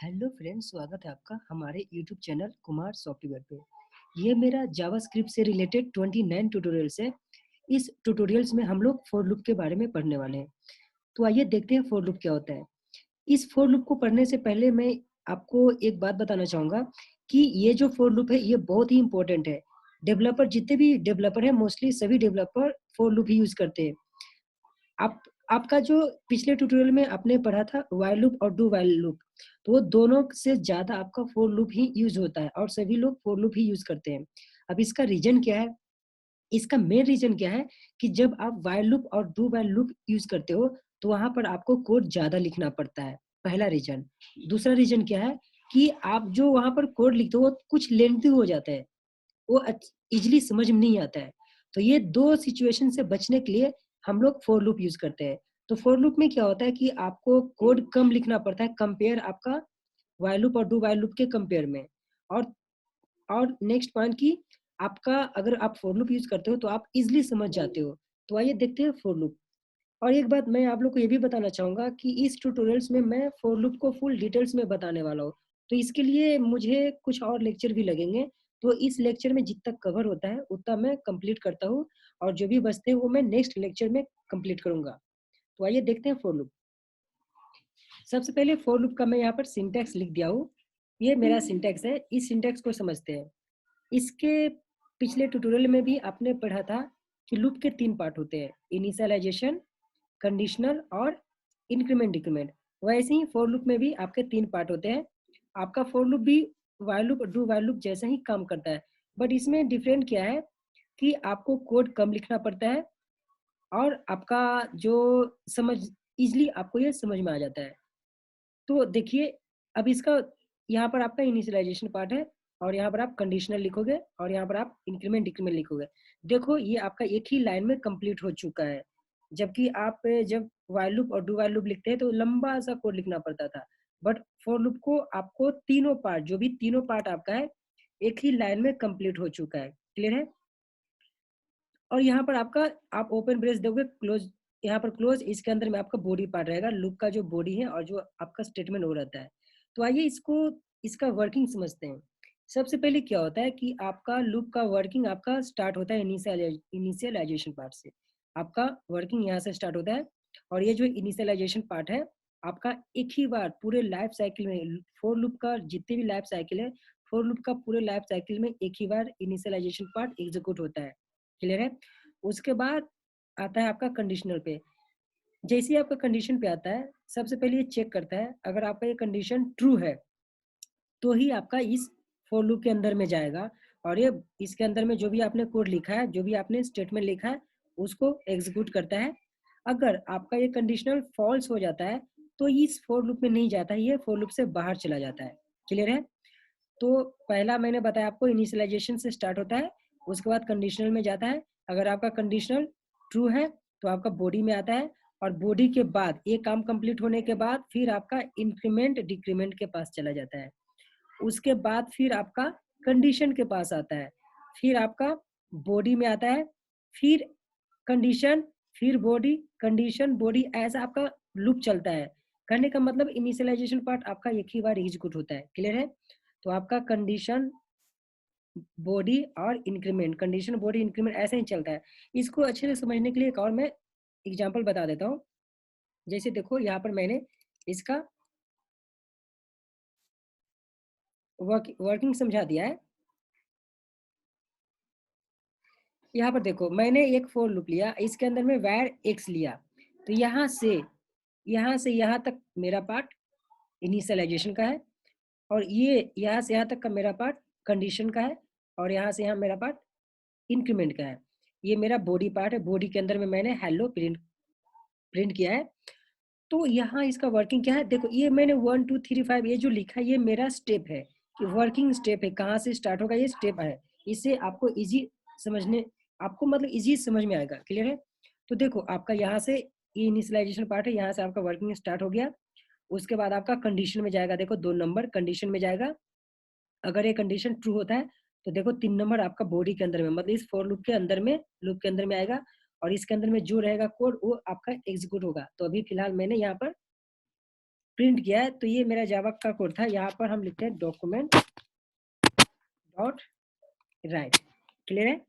Hello friends, स्वागत है आपका हमारे यूट्यूब चैनल कुमार सॉफ्टवेयर पे। ये मेरा जावास्क्रिप्ट से रिलेटेड 29 ट्यूटोरियल्स है। इस ट्यूटोरियल्स में हम लोग फॉर लूप के बारे में पढ़ने वाले हैं। तो आइए देखते हैं फॉर लूप क्या होता है। इस फॉर लूप को पढ़ने से पहले मैं आपको एक बात बताना चाहूँगा कि ये जो फॉर लूप है ये बहुत ही इंपॉर्टेंट है। डेवलपर जितने भी डेवलपर हैं मोस्टली सभी developer for loop he use करते हैं। आप आपका जो पिछले ट्यूटोरियल में आपने पढ़ा था व्हाइल लूप और डू व्हाइल लूप, तो वो दोनों से ज़्यादा आपका फॉर लूप ही यूज़ होता है और सभी लोग फॉर लूप ही यूज़ करते हैं। अब इसका रीज़न क्या है? इसका मेन रीज़न क्या है कि जब आप व्हाइल लूप और डू व्हाइल लूप यूज़ करते हो, तो वहाँ पर आपको कोड ज़्यादा लिखना पड़ता है, पहला रीज़न। दूसरा रीज़न क्या है कि आप जो वहाँ पर कोड लिखते हो, वो कुछ लेंथी हो जाता है। वो ईज़िली समझ में नहीं आता है। तो ये 2 सिचुएशन से बचने के लिए हम लोग फॉर लूप यूज़ करते हैं। तो फॉर लूप में क्या होता है कि आपको कोड कम लिखना पड़ता है कंपेयर आपका व्हाइल लूप और डू व्हाइल लूप के कंपेयर में। और नेक्स्ट पॉइंट कि आपका अगर आप फॉर लूप यूज़ करते हो तो आप ईज़िली समझ जाते हो। तो आइए देखते हैं फॉर लूप। और एक बात मैं आप लोग को ये भी बताना चाहूँगा कि इस ट्यूटोरियल्स में मैं फॉर लूप को फुल डिटेल्स में बताने वाला हूँ। तो इसके लिए मुझे कुछ और लेक्चर भी लगेंगे। तो इस लेक्चर में जितना कवर होता है उतना मैं कंप्लीट करता हूँ और जो भी बचते हैं वो मैं नेक्स्ट लेक्चर में कंप्लीट करूँगा। तो आइए देखते हैं फॉर लूप। सबसे पहले फॉर लूप का मैं यहाँ पर सिंटैक्स लिख दिया हूँ। ये मेरा सिंटैक्स है, इस सिंटैक्स को समझते हैं। इसके पिछले ट्यूटोरियल में भी आपने पढ़ा था कि लूप के 3 पार्ट होते हैं, इनिशियलाइजेशन, कंडीशनल और इंक्रीमेंट डिक्रीमेंट। वैसे ही फॉर लूप में भी आपके 3 पार्ट होते हैं। आपका फॉर लूप भी while loop do while loop जैसा ही काम करता है, बट इसमें डिफरेंट क्या है कि आपको कोड कम लिखना पड़ता है और आपका जो समझ इजीली आपको ये समझ में आ जाता है। तो देखिए, अब इसका यहाँ पर आपका इनिशियलाइजेशन पार्ट है और यहाँ पर आप कंडीशनल लिखोगे और यहाँ पर आप इंक्रीमेंट डिक्रीमेंट लिखोगे। देखो ये आपका एक ही लाइन में कंप्लीट हो चुका है, जबकि आप जब व्हाइल लूप और डू व्हाइल लूप लिखते हैं तो लंबा सा कोड लिखना पड़ता था। बट फॉर लूप को आपको तीनों पार्ट, जो भी तीनों पार्ट आपका है, एक ही लाइन में कंप्लीट हो चुका है। क्लियर है? और यहाँ पर आपका आप ओपन ब्रेस दोगे, क्लोज, यहाँ पर क्लोज, इसके अंदर में आपका बॉडी पार्ट रहेगा, लूप का जो बॉडी है और जो आपका स्टेटमेंट हो रहता है। तो आइए इसका वर्किंग समझते हैं। सबसे पहले क्या होता है कि आपका लूप का वर्किंग आपका स्टार्ट होता है इनिशियलाइजेशन पार्ट से। आपका वर्किंग यहाँ से स्टार्ट होता है और ये जो इनिशियलाइजेशन पार्ट है आपका एक ही बार पूरे लाइफ साइकिल में, फोर लूप का जितने भी लाइफ साइकिल है, फोर लूप का पूरे लाइफ साइकिल में एक ही बार इनिशियलाइजेशन पार्ट एग्जीक्यूट होता है। क्लियर है? उसके बाद आता है आपका कंडीशनल पे। जैसे ही आपका कंडीशन पे आता है, सबसे पहले ये चेक करता है अगर आपका ये कंडीशन ट्रू है तो ही आपका इस फॉर लूप के अंदर में जाएगा और ये इसके अंदर में जो भी आपने कोड लिखा है, जो भी आपने स्टेटमेंट लिखा है, उसको एग्जीक्यूट करता है। अगर आपका ये कंडीशनल फॉल्स हो जाता है तो इस फॉर लूप में नहीं जाता है, ये फॉर लूप से बाहर चला जाता है। क्लियर है? तो पहला मैंने बताया आपको इनिशियलाइजेशन से स्टार्ट होता है, उसके बाद कंडीशनल में जाता है। अगर आपका कंडीशनल ट्रू है तो आपका बॉडी में आता है और बॉडी के बाद ये काम कंप्लीट होने के बाद फिर आपका इंक्रीमेंट डिक्रीमेंट के पास चला जाता है। उसके बाद फिर आपका कंडीशन के पास आता है, फिर आपका बॉडी में आता है, फिर कंडीशन, फिर बॉडी, कंडीशन, बॉडी, ऐसा आपका लूप चलता है। कहने का मतलब इनिशियलाइजेशन पार्ट आपका एक ही बार एग्जीक्यूट होता है। क्लियर है? तो आपका कंडीशन, बॉडी और इंक्रीमेंट, कंडीशन, बॉडी, इंक्रीमेंट ऐसे ही चलता है। इसको अच्छे से समझने के लिए एक और मैं एग्जांपल बता देता हूँ। जैसे देखो यहाँ पर मैंने इसका वर्किंग समझा दिया है। यहाँ पर देखो मैंने एक फॉर लूप लिया, इसके अंदर में var x लिया, तो यहाँ से यहाँ तक मेरा पार्ट इनिशियलाइजेशन का है और ये यहाँ से यहाँ तक का मेरा पार्ट कंडीशन का है और यहाँ से यहाँ मेरा पार्ट इंक्रीमेंट का है। ये मेरा बॉडी पार्ट है, बॉडी के अंदर में मैंने हेलो प्रिंट किया है। तो यहाँ इसका वर्किंग क्या है, देखो ये मैंने 1 2 3 5 ये जो लिखा है ये मेरा स्टेप है कि वर्किंग स्टेप है, कहाँ से स्टार्ट होगा, ये स्टेप है। इससे आपको इजी समझने, आपको मतलब इजी समझ में आएगा। क्लियर है? तो देखो आपका यहाँ से ये इनिशियलाइजेशन पार्ट है, यहाँ से आपका वर्किंग स्टार्ट हो गया। उसके बाद आपका कंडीशन में जाएगा, देखो 2 नंबर कंडीशन में जाएगा। अगर ये कंडीशन ट्रू होता है तो देखो 3 नंबर आपका बॉडी के अंदर में, मतलब इस फॉर लूप के अंदर में, लूप के अंदर में आएगा और इसके अंदर में जो रहेगा कोड वो आपका एग्जीक्यूट होगा। तो अभी फिलहाल मैंने यहाँ पर प्रिंट किया है, तो ये मेरा जावा का कोड था। यहाँ पर हम लिखते हैं डॉक्यूमेंट डॉट राइट। क्लियर है?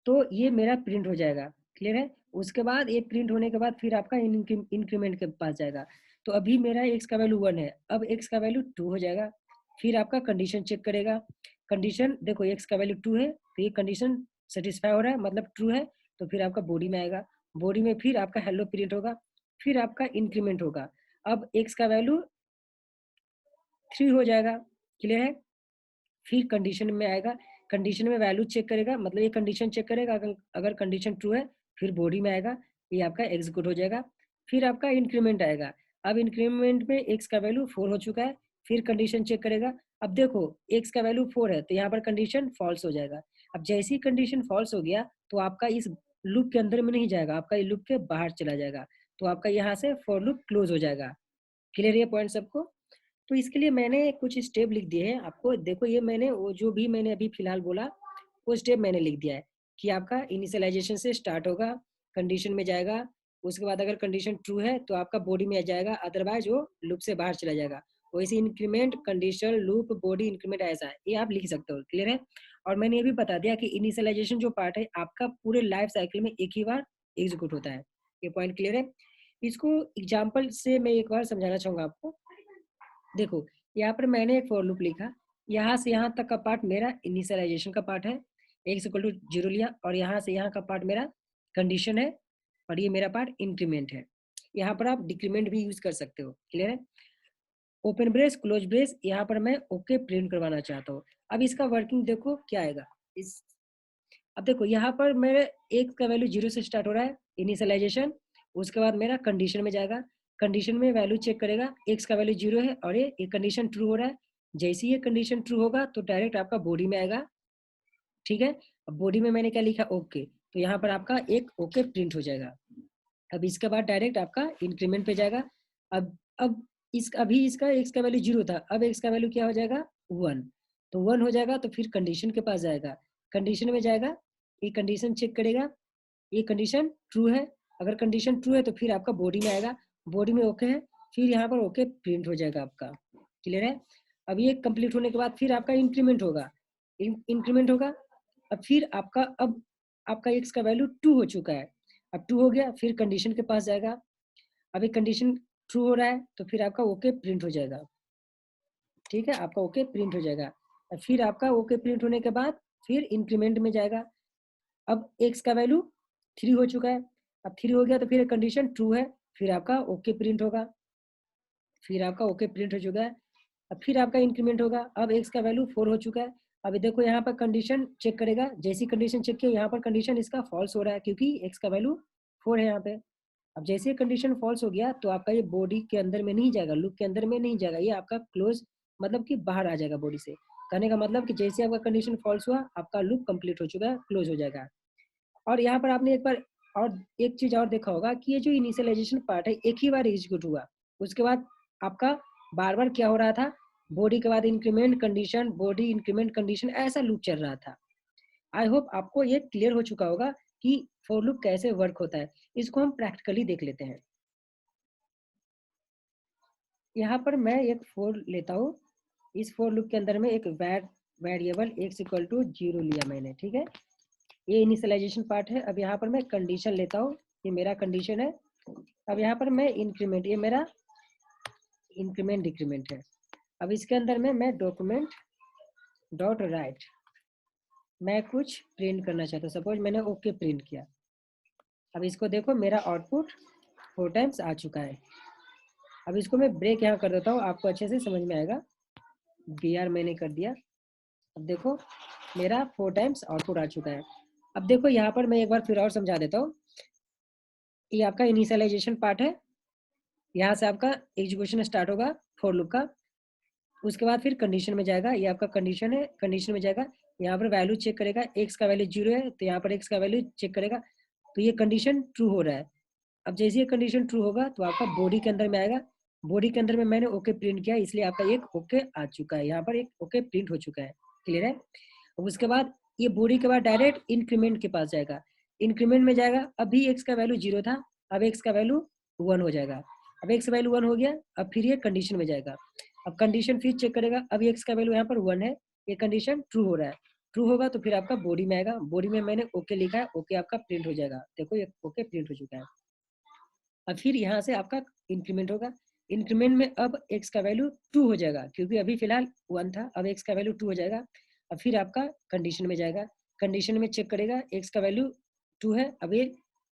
तो ये मेरा प्रिंट हो जाएगा। क्लियर है? उसके बाद ये प्रिंट होने के बाद फिर आपका इंक्रीमेंट के पास जाएगा। तो अभी मेरा x का वैल्यू 1 है, अब x का वैल्यू 2 हो जाएगा। फिर आपका कंडीशन चेक करेगा। कंडीशन देखो x का वैल्यू 2 है, तो ये कंडीशन सेटिस्फाई हो रहा है, मतलब ट्रू है। तो फिर आपका बॉडी में आएगा, बॉडी में फिर आपका हेलो प्रिंट होगा, फिर आपका इंक्रीमेंट होगा। अब x का वैल्यू 3 हो जाएगा। क्लियर है? फिर कंडीशन में आएगा, कंडीशन में वैल्यू चेक करेगा, मतलब ये कंडीशन चेक करेगा, अगर कंडीशन ट्रू है फिर बॉडी में आएगा, ये आपका एग्जीक्यूट हो जाएगा। फिर आपका इंक्रीमेंट आएगा। अब इंक्रीमेंट में x का वैल्यू 4 हो चुका है, फिर कंडीशन चेक करेगा। अब देखो x का वैल्यू 4 है, तो यहाँ पर कंडीशन फॉल्स हो जाएगा। अब जैसे ही कंडीशन फॉल्स हो गया तो आपका इस लूप के अंदर में नहीं जाएगा, आपका ये लूप के बाहर चला जाएगा। तो आपका यहाँ से फॉर लूप क्लोज हो जाएगा। क्लियर ये पॉइंट सबको? तो इसके लिए मैंने कुछ स्टेप लिख दिए हैं आपको। देखो ये मैंने वो जो भी मैंने अभी फिलहाल बोला वो स्टेप मैंने लिख दिया है कि आपका इनिशियलाइजेशन से स्टार्ट होगा, कंडीशन में जाएगा, उसके बाद अगर कंडीशन ट्रू है तो आपका बॉडी में आ जाएगा, अदरवाइज वो लूप से बाहर चला जाएगा। वैसे increment condition loop body increment ऐसा है, ये आप लिख सकते हो। क्लियर है? और मैंने ये भी बता दिया कि इनिशियलाइजेशन जो पार्ट है आपका पूरे लाइफ साइकिल में एक ही बार एग्जीक्यूट होता है। ये पॉइंट क्लियर है? इसको एग्जाम्पल से मैं एक बार समझाना चाहूंगा आपको। देखो यहाँ पर मैंने एक फॉर लूप लिखा, यहाँ से यहाँ तक का पार्ट मेरा इनिशियलाइजेशन का पार्ट है, x इक्वल टू 0 लिया, और यहाँ से यहाँ का पार्ट मेरा कंडीशन है, और ये मेरा पार्ट इंक्रीमेंट है। यहाँ पर आप डिक्रीमेंट भी यूज कर सकते हो। क्लियर है? ओपन ब्रेस क्लोज ब्रेस, यहाँ पर मैं ओके प्रिंट करवाना चाहता हूँ। अब इसका वर्किंग देखो क्या आएगा। इस अब देखो यहाँ पर मेरे x का वैल्यू 0 से स्टार्ट हो रहा है इनिशियलाइजेशन, उसके बाद मेरा कंडीशन में जाएगा, कंडीशन में वैल्यू चेक करेगा, x का वैल्यू 0 है और ये कंडीशन ट्रू हो रहा है। जैसे ये कंडीशन ट्रू होगा तो डायरेक्ट आपका बॉडी में आएगा। ठीक है? अब बॉडी में मैंने क्या लिखा, ओके, तो यहाँ पर आपका एक ओके प्रिंट हो जाएगा। अब इसके बाद डायरेक्ट आपका इंक्रीमेंट पे जाएगा। अब इस अभी इसका x का वैल्यू 0 था, अब x का वैल्यू क्या हो जाएगा, 1। तो 1 हो जाएगा तो फिर कंडीशन के पास जाएगा, कंडीशन में जाएगा, ये कंडीशन चेक करेगा, ये कंडीशन ट्रू है, अगर कंडीशन ट्रू है तो फिर आपका बॉडी में आएगा, बॉडी में ओके है, फिर यहाँ पर ओके प्रिंट हो जाएगा आपका। क्लियर है? अब ये कंप्लीट होने के बाद फिर आपका इंक्रीमेंट होगा, इंक्रीमेंट होगा। अब फिर आपका x का वैल्यू 2 हो चुका है, अब 2 हो गया, फिर कंडीशन के पास जाएगा, अभी कंडीशन ट्रू हो रहा है तो फिर आपका ओके प्रिंट हो जाएगा। ठीक है? आपका ओके प्रिंट हो जाएगा। फिर आपका ओके प्रिंट होने के बाद फिर इंक्रीमेंट में जाएगा। अब x का वैल्यू 3 हो चुका है, अब 3 हो गया तो फिर कंडीशन ट्रू है, फिर आपका ओके प्रिंट होगा, फिर आपका ओके प्रिंट हो चुका है। अब फिर आपका इंक्रीमेंट होगा, अब x का वैल्यू 4 हो चुका है। अभी देखो यहाँ पर कंडीशन चेक करेगा, जैसी कंडीशन चेक किया यहाँ पर कंडीशन इसका फॉल्स हो रहा है क्योंकि x का वैल्यू 4 है यहाँ पे। अब जैसे कंडीशन फॉल्स हो गया तो आपका ये बॉडी के अंदर में नहीं जाएगा, लूप के अंदर में नहीं जाएगा, ये आपका क्लोज मतलब कि बाहर आ जाएगा बॉडी से। कहने का मतलब कि जैसे आपका कंडीशन फॉल्स हुआ आपका लूप कंप्लीट हो चुका है, क्लोज हो जाएगा। और यहाँ पर आपने एक बार और एक चीज और देखा होगा कि ये जो इनिशियलाइजेशन पार्ट है एक ही बार एग्जीक्यूट हुआ, उसके बाद आपका बार बार क्या हो रहा था, बॉडी के बाद increment condition, body increment condition, ऐसा लूप चल रहा था। आई होप आपको ये क्लियर हो चुका होगा कि फॉर लूप कैसे वर्क होता है। इसको हम प्रैक्टिकली देख लेते हैं। यहाँ पर मैं एक फॉर लेता हूँ, इस फॉर लूप के अंदर में एक वेरिएबल x इक्वल टू 0 लिया मैंने। ठीक है? ये इनिशियलाइजेशन पार्ट है। अब यहाँ पर मैं कंडीशन लेता हूँ, ये मेरा कंडीशन है। अब यहाँ पर मैं इंक्रीमेंट, ये मेरा इंक्रीमेंट डिक्रीमेंट है। अब इसके अंदर में मैं डॉक्यूमेंट डॉट राइट मैं कुछ प्रिंट करना चाहता हूँ, सपोज मैंने ओके प्रिंट किया। अब इसको देखो मेरा आउटपुट 4 टाइम्स आ चुका है। अब इसको मैं ब्रेक यहाँ कर देता हूँ, आपको अच्छे से समझ में आएगा। BR मैंने कर दिया। अब देखो मेरा 4 टाइम्स आउटपुट आ चुका है। अब देखो यहाँ पर मैं एक बार फिर और समझा देता हूँ। ये आपका इनिशियलाइजेशन पार्ट है, यहाँ से आपका एग्जीक्यूशन स्टार्ट होगा फॉर लूप का, उसके बाद फिर कंडीशन में जाएगा, ये आपका कंडीशन है, कंडीशन में जाएगा, यहाँ पर वैल्यू चेक करेगा, x का वैल्यू 0 है तो यहाँ पर x का वैल्यू चेक करेगा, तो ये कंडीशन ट्रू हो रहा है। अब जैसे ये कंडीशन ट्रू होगा तो आपका बॉडी के अंदर में आएगा, बॉडी के अंदर में मैंने ओके प्रिंट किया इसलिए आपका एक ओके आ चुका है, यहाँ पर एक ओके प्रिंट हो चुका है। क्लियर है? अब उसके बाद ये बॉडी के बाद डायरेक्ट इंक्रीमेंट के पास जाएगा, इंक्रीमेंट में जाएगा, अभी x का वैल्यू 0 था, अब x का वैल्यू 1 हो जाएगा। अब x का वैल्यू 1 हो गया, अब फिर ये कंडीशन में जाएगा, अब कंडीशन फिर चेक करेगा, अब x का वैल्यू यहाँ पर 1 है, ये कंडीशन ट्रू हो रहा है, ट्रू होगा तो फिर आपका बॉडी में आएगा, बॉडी में मैंने ओके लिखा है, ओके आपका प्रिंट हो जाएगा, देखो ये ओके प्रिंट हो चुका है। अब फिर यहाँ से आपका इंक्रीमेंट होगा, इंक्रीमेंट में अब x का वैल्यू 2 हो जाएगा, क्योंकि अभी फिलहाल 1 था, अब x का वैल्यू 2 हो जाएगा। अब फिर आपका कंडीशन में जाएगा, कंडीशन में चेक करेगा, x का वैल्यू 2 है, अब ये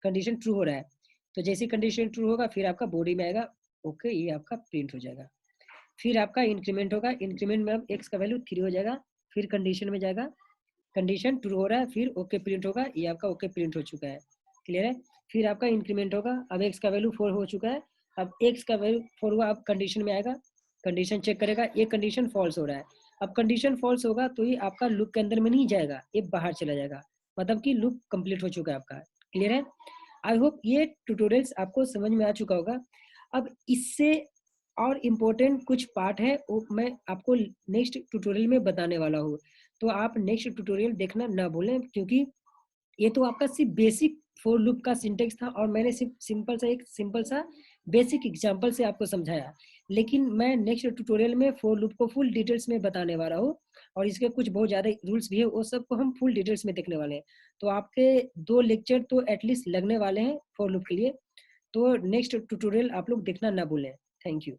कंडीशन ट्रू हो रहा है, तो जैसे कंडीशन ट्रू होगा फिर आपका बॉडी में आएगा, ओके ये आपका प्रिंट हो जाएगा। फिर आपका इंक्रीमेंट होगा, इंक्रीमेंट में अब x का वैल्यू 3 हो जाएगा, फिर कंडीशन में जाएगा, कंडीशन ट्रू हो रहा है, फिर ओके प्रिंट होगा, ये आपका ओके प्रिंट हो चुका है, क्लियर है। फिर आपका इंक्रीमेंट होगा, अब x का वैल्यू 4 हो चुका है, अब x का वैल्यू 4 हुआ, अब कंडीशन में आएगा, कंडीशन चेक करेगा, ये कंडीशन फॉल्स हो रहा है, अब कंडीशन फॉल्स होगा तो ये आपका लूप के अंदर में नहीं जाएगा, ये बाहर चला जाएगा, मतलब कि लूप कंप्लीट हो चुका है आपका, क्लियर है। आई होप ये ट्यूटोरियल्स आपको समझ में आ चुका होगा। अब इससे और इम्पोर्टेंट कुछ पार्ट है वो मैं आपको नेक्स्ट ट्यूटोरियल में बताने वाला हूँ, तो आप नेक्स्ट ट्यूटोरियल देखना ना भूलें, क्योंकि ये तो आपका सिर्फ बेसिक फॉर लूप का सिंटेक्स था और मैंने सिर्फ सिंपल सा बेसिक एग्जांपल से आपको समझाया, लेकिन मैं नेक्स्ट ट्यूटोरियल में फॉर लूप को फुल डिटेल्स में बताने वाला हूँ, और इसके कुछ बहुत ज़्यादा रूल्स भी है, वो सब को हम फुल डिटेल्स में देखने वाले हैं। तो आपके 2 लेक्चर तो एटलीस्ट लगने वाले हैं फॉर लूप के लिए, तो नेक्स्ट ट्यूटोरियल आप लोग देखना ना भूलें। Thank you.